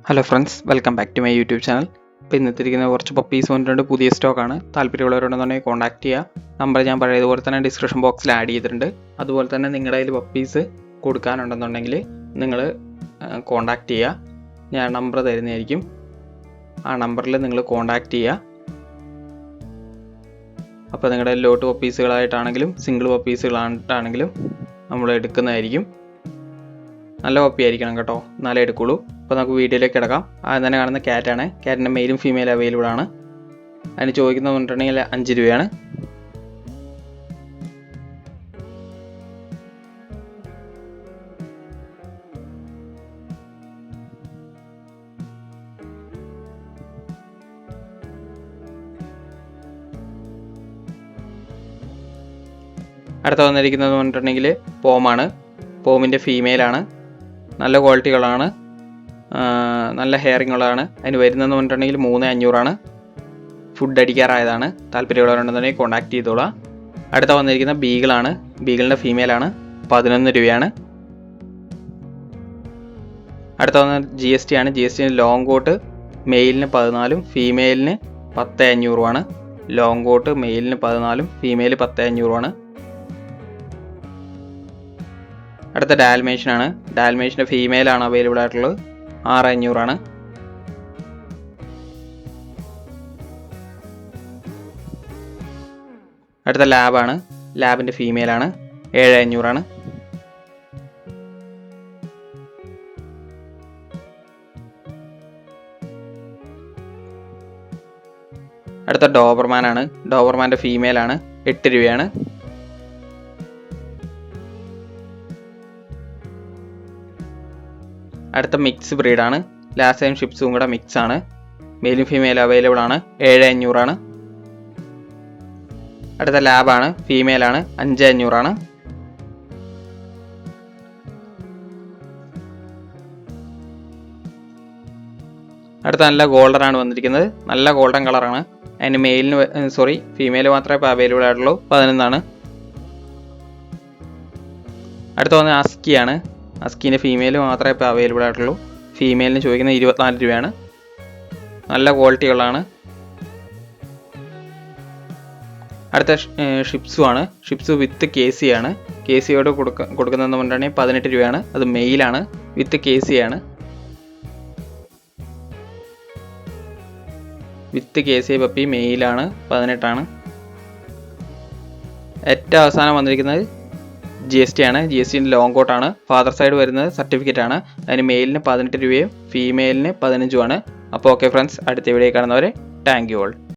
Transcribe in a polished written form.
Hello friends, welcome back to my YouTube channel. ഇപ്പോൾ ഇന്നത്തിരിക്കുന്ന കുറച്ച് പപ്പീസ് വന്നിട്ടുണ്ട്. പുതിയ സ്റ്റോക്കാണ്. താല്പര്യമുള്ളവരുണ്ടെന്നുണ്ടെങ്കിൽ കോൺടാക്ട് ചെയ്യുക. നമ്പർ ഞാൻ പഴയതുപോലെ തന്നെ ഡിസ്ക്രിപ്ഷൻ ബോക്സിൽ ആഡ് ചെയ്തിട്ടുണ്ട്. അതുപോലെ തന്നെ നിങ്ങളുടെ കയ്യിൽ പപ്പീസ് കൊടുക്കാനുണ്ടെന്നുണ്ടെങ്കിൽ നിങ്ങൾ കോൺടാക്ട് ചെയ്യുക. ഞാൻ നമ്പർ തരുന്നതായിരിക്കും. ആ നമ്പറിൽ നിങ്ങൾ കോൺടാക്ട് ചെയ്യുക. അപ്പോൾ നിങ്ങളുടെ ലോട്ട് പപ്പീസുകളായിട്ടാണെങ്കിലും സിംഗിൾ പപ്പീസുകളായിട്ടാണെങ്കിലും നമ്മൾ എടുക്കുന്നതായിരിക്കും. നല്ല പപ്പി ആയിരിക്കണം കേട്ടോ, എന്നാലേ എടുക്കുള്ളൂ. അപ്പോൾ നമുക്ക് വീഡിയോയിലേക്ക് കിടക്കാം. ആദ്യം തന്നെ കാണുന്ന ക്യാറ്റാണ്. ക്യാറ്റിൻ്റെ മെയിലും ഫീമെയിലും അവൈലബിൾ ആണ്. അതിന് ചോദിക്കുന്നതെന്നുണ്ടെങ്കിൽ 5 രൂപയാണ്. അടുത്ത വന്നിരിക്കുന്നത് പറഞ്ഞിട്ടുണ്ടെങ്കിൽ പോമാണ്. പോമിൻ്റെ ഫീമെയിലാണ്. നല്ല ക്വാളിറ്റികളാണ്, നല്ല ഹെയറിംഗ് ഉള്ളതാണ്. അതിന് വരുന്നതെന്ന് പറഞ്ഞിട്ടുണ്ടെങ്കിൽ 3500 ഫുഡ് അടിക്കാറായതാണ്. താല്പര്യമുള്ളവരുണ്ടെന്നുണ്ടെങ്കിൽ കോൺടാക്ട് ചെയ്തോളാം. അടുത്ത വന്നിരിക്കുന്ന ബീഗിളാണ്. ബീഗിളിൻ്റെ ഫീമെയിലാണ്. 11 രൂപയാണ്. അടുത്ത വന്ന GST ആണ്. GST ലോങ് കോട്ട് മെയിലിന് 14, ഫീമെയിലിന് 10500 ലോങ് കോട്ട് മെയിലിന് 14, ഫീമെയിൽ 10500 അടുത്ത ഡാൽമേഷ്യനാണ്. ഡാൽമേഷ്യൻ്റെ ഫീമെയിലാണ് അവൈലബിൾ ആയിട്ടുള്ളത്. 6500 അടുത്ത ലാബാണ്. ലാബിൻ്റെ ഫീമെയിലാണ്. 7500 അടുത്ത ഡോബർമാനാണ്. ഡോബർമാൻ്റെ ഫീമെയിലാണ്. 8 രൂപയാണ്. അടുത്ത മിക്സ് ബ്രീഡാണ്. ലാസയും ഷിപ്സും കൂടെ മിക്സ് ആണ്. മെയിലും ഫീമെയിലും അവൈലബിൾ ആണ്. 7500 അടുത്ത ലാബാണ്. ഫീമെയിലാണ്. 5500 അടുത്ത നല്ല ഗോൾഡനാണ് വന്നിരിക്കുന്നത്. നല്ല ഗോൾഡൻ കളറാണ്. അതിന് ഫീമെയിൽ മാത്രമേ ഇപ്പോൾ അവൈലബിൾ ആയിട്ടുള്ളൂ. 11 അടുത്ത വന്ന് അസ്കിയാണ്. അസ്കീൻ്റെ ഫീമെയിൽ മാത്രമേ ഇപ്പോൾ അവൈലബിൾ ആയിട്ടുള്ളൂ. ഫീമെയിലിന് ചോദിക്കുന്നത് 24 രൂപയാണ്. നല്ല ക്വാളിറ്റികളാണ്. അടുത്ത ഷിപ്സു ആണ്. ഷിപ്സു വിത്ത് KC ആണ്. KCയോട് കൊടുക്കുന്നതെന്ന് പറഞ്ഞിട്ടുണ്ടെങ്കിൽ 18 രൂപയാണ്. അത് മെയിലാണ്. വിത്ത് KC ആണ്. വിത്ത് KC പപ്പി മെയിലാണ്. 18 ഏറ്റവും അവസാനം വന്നിരിക്കുന്നത് GST ആണ്. GSTൻ്റെ ലോങ് കോട്ടാണ്. ഫാദർ സൈഡ് വരുന്നത് സർട്ടിഫിക്കറ്റ് ആണ്. അതിന് മെയിലിന് 18 രൂപയും ഫീമെയിലിന് 15 അപ്പോൾ ഓക്കെ ഫ്രണ്ട്സ്, അടുത്ത വീഡിയോ കാണുന്നവരെ താങ്ക് യു ഓൾ.